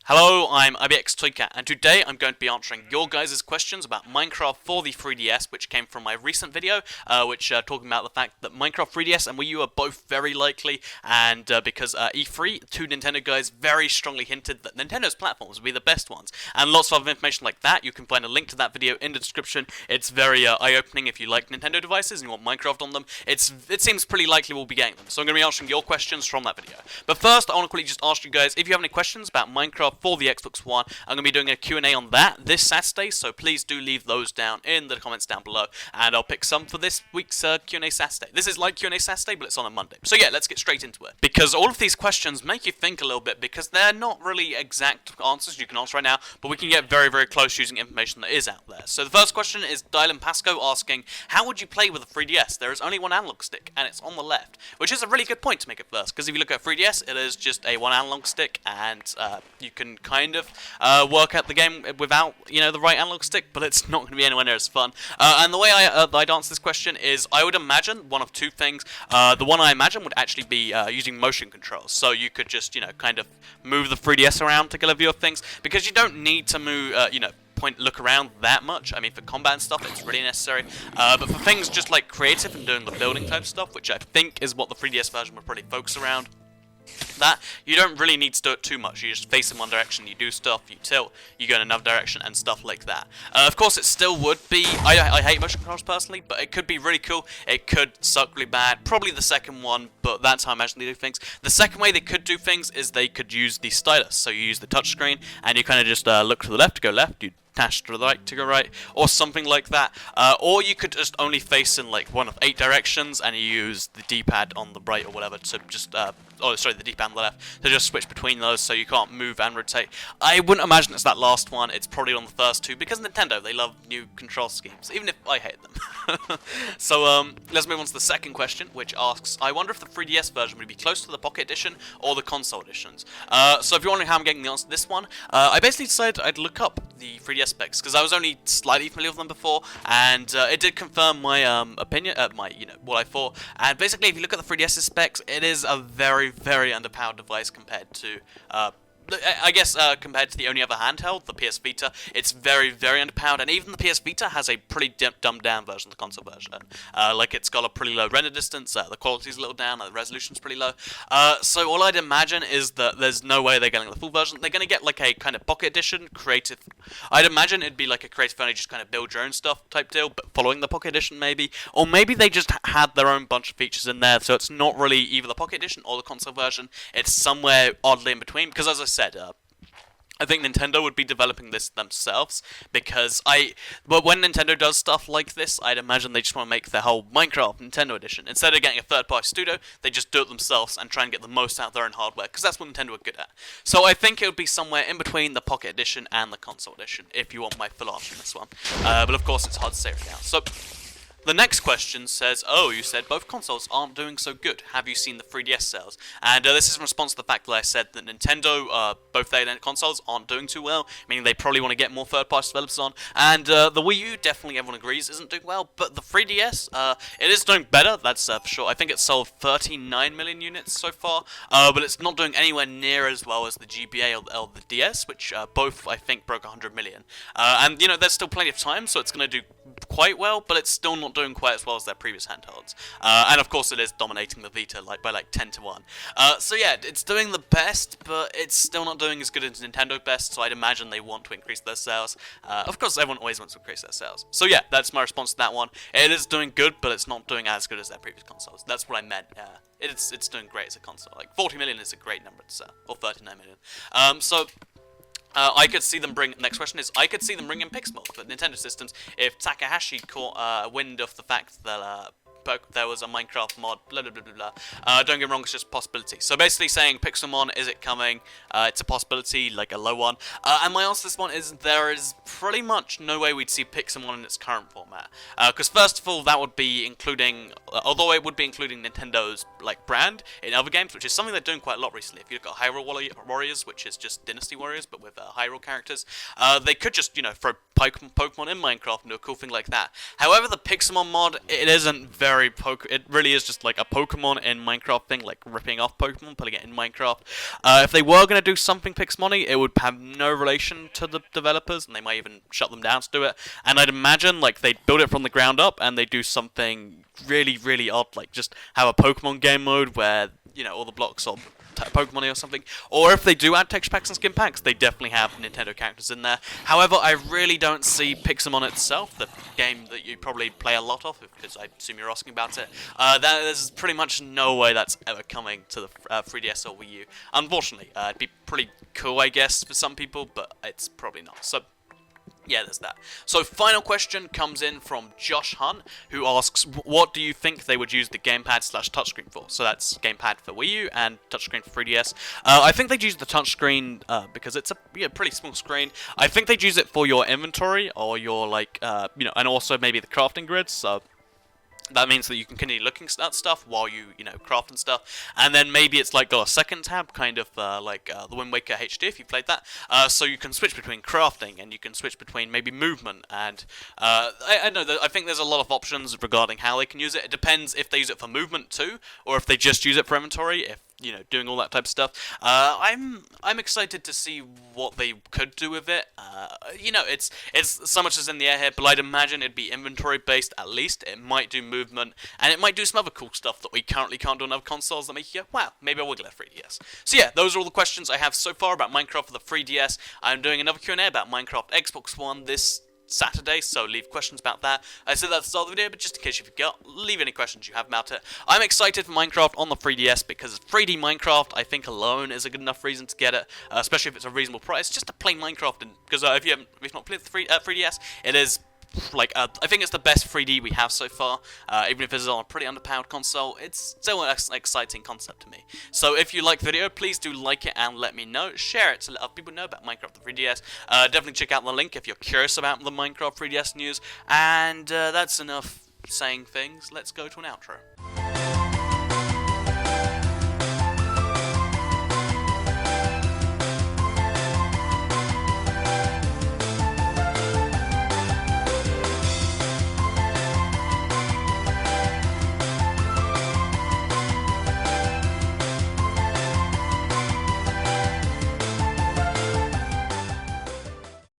Hello, I'm IBXToyCat, and today I'm going to be answering your guys' questions about Minecraft for the 3DS, which came from my recent video, talking about the fact that Minecraft 3DS and Wii U are both very likely, and because E3, two Nintendo guys very strongly hinted that Nintendo's platforms would be the best ones, and lots of other information like that. You can find a link to that video in the description. It's very eye-opening if you like Nintendo devices and you want Minecraft on them. It seems pretty likely we'll be getting them, so I'm going to be answering your questions from that video. But first, I want to quickly just ask you guys, if you have any questions about Minecraft for the Xbox One, I'm going to be doing a Q&A on that this Saturday, so please do leave those down in the comments down below, and I'll pick some for this week's Q&A Saturday. This is like Q&A Saturday, but it's on a Monday. So yeah, let's get straight into it. Because all of these questions make you think a little bit, because they're not really exact answers you can answer right now, but we can get very, very close using information that is out there. So the first question is Dylan Pasco asking, how would you play with a 3DS? There is only one analog stick, and it's on the left, which is a really good point to make at first, because if you look at 3DS, it is just a one analog stick, and you can kind of work out the game without, the right analog stick, but it's not going to be anywhere near as fun. And the way I'd answer this question is, I would imagine one of two things. The one I imagine would actually be using motion controls, so you could just, kind of move the 3DS around to get a view of things, because you don't need to move, look around that much. I mean, for combat and stuff, it's really necessary. But for things just like creative and doing the building type stuff, which I think is what the 3DS version would probably focus around, that you don't really need to do it too much. You just face in one direction, you do stuff, you tilt, you go in another direction, and stuff like that. Of course, it still would be. I hate motion controls personally, but it could be really cool. It could suck really bad. Probably the second one, but that's how I imagine they do things. The second way they could do things is they could use the stylus. So you use the touchscreen, and you kind of just look to the left to go left. You dash to the right to go right, or something like that. Or you could just only face in like one of 8 directions, and you use the D-pad on the right or whatever to just, the D-pad on the left to just switch between those, so you can't move and rotate. I wouldn't imagine it's that last one. It's probably on the first two, because Nintendo, they love new control schemes, even if I hate them. So let's move on to the second question, which asks, I wonder if the 3DS version would be close to the Pocket Edition or the console editions. So if you're wondering how I'm getting the answer to this one, I basically decided I'd look up the 3DS specs, because I was only slightly familiar with them before, and it did confirm my opinion, what I thought. And basically, if you look at the 3DS's specs, it is a very, very underpowered device compared to compared to the only other handheld, the PS Vita. It's very, very underpowered, and even the PS Vita has a pretty dumbed down version of the console version. It's got a pretty low render distance, the quality's a little down, the resolution's pretty low. So all I'd imagine is that there's no way they're getting the full version. They're going to get like a kind of Pocket Edition, creative. I'd imagine it'd be like a creative only, just kind of build your own stuff type deal, but following the Pocket Edition maybe. Or maybe they just had their own bunch of features in there, so it's not really either the Pocket Edition or the console version. It's somewhere oddly in between, because as I said, I think Nintendo would be developing this themselves, because when Nintendo does stuff like this, I'd imagine they just want to make their whole Minecraft Nintendo Edition. Instead of getting a third-party studio, they just do it themselves and try and get the most out of their own hardware, because that's what Nintendo are good at. So I think it would be somewhere in between the Pocket Edition and the console edition, if you want my full answer on this one. But of course, it's hard to say right now. So the next question says, oh, you said both consoles aren't doing so good. Have you seen the 3DS sales? And this is in response to the fact that I said that Nintendo, both their consoles aren't doing too well, meaning they probably want to get more third-party developers on. And the Wii U, definitely everyone agrees, isn't doing well. But the 3DS, it is doing better, that's for sure. I think it's sold 39 million units so far, but it's not doing anywhere near as well as the GBA or the DS, which both, I think, broke 100 million. And, there's still plenty of time, so it's going to do quite well, but it's still not doing quite as well as their previous handhelds. And of course it is dominating the Vita by 10 to 1. So yeah, it's doing the best, but it's still not doing as good as Nintendo best, so I'd imagine they want to increase their sales. Of course everyone always wants to increase their sales. So yeah, that's my response to that one. It is doing good, but it's not doing as good as their previous consoles. That's what I meant. It's doing great as a console. Like 40 million is a great number to sell, or 39 million. I could see them next question is, I could see them bringing Pixel for Nintendo systems if Takahashi caught wind of the fact that there was a Minecraft mod, blah blah blah blah blah. Don't get me wrong, it's just a possibility. So basically saying Pixelmon, is it coming? It's a possibility, like a low one. And my answer to this one is, there is pretty much no way we'd see Pixelmon in its current format. Because first of all, that would be including, although it would be including Nintendo's brand in other games, which is something they're doing quite a lot recently. If you look at Hyrule Warriors, which is just Dynasty Warriors, but with Hyrule characters, they could just, throw Pokemon in Minecraft and do a cool thing like that. However, the Pixelmon mod, it isn't very very it really is just like a Pokemon in Minecraft thing, like ripping off Pokemon, putting it in Minecraft. If they were going to do something Pixmoney, it would have no relation to the developers, and they might even shut them down to do it. And I'd imagine like they'd build it from the ground up, and they do something really, really odd, like just have a Pokemon game mode where, you know, all the blocks are Pokemon or something. Or if they do add texture packs and skin packs, they definitely have Nintendo characters in there. However, I really don't see Pixelmon itself, the game that you probably play a lot of, because I assume you're asking about it. There's pretty much no way that's ever coming to the 3DS or Wii U. Unfortunately, it'd be pretty cool, I guess, for some people, but it's probably not. So yeah, there's that. So final question comes in from Josh Hunt, who asks, what do you think they would use the gamepad/touchscreen for? So that's gamepad for Wii U and touchscreen for 3DS. I think they'd use the touchscreen because it's a pretty small screen. I think they'd use it for your inventory or your like and also maybe the crafting grids. So that means that you can continue looking at stuff while you craft and stuff. And then maybe it's like got a second tab, kind of like the Wind Waker HD, if you played that. So you can switch between crafting, and you can switch between maybe movement. And I think there's a lot of options regarding how they can use it. It depends if they use it for movement too, or if they just use it for inventory, if doing all that type of stuff. I'm excited to see what they could do with it. It's so much as in the air here, but I'd imagine it'd be inventory based at least. It might do movement, and it might do some other cool stuff that we currently can't do on other consoles that make you go, wow, maybe I will get a 3DS. So yeah, those are all the questions I have so far about Minecraft for the 3DS. I'm doing another QnA about Minecraft Xbox One this Saturday, so leave questions about that. I said that at the start of the video, but just in case you forgot, leave any questions you have about it. I'm excited for Minecraft on the 3DS because 3D Minecraft, I think alone is a good enough reason to get it, especially if it's a reasonable price, just to play Minecraft. Because if you've not played the 3DS, it is like I think it's the best 3D we have so far. Even if it's on a pretty underpowered console, it's still an exciting concept to me. So if you like the video, please do like it and let me know. Share it to let other people know about Minecraft the 3DS. Definitely check out the link if you're curious about the Minecraft 3DS news. And that's enough saying things. Let's go to an outro.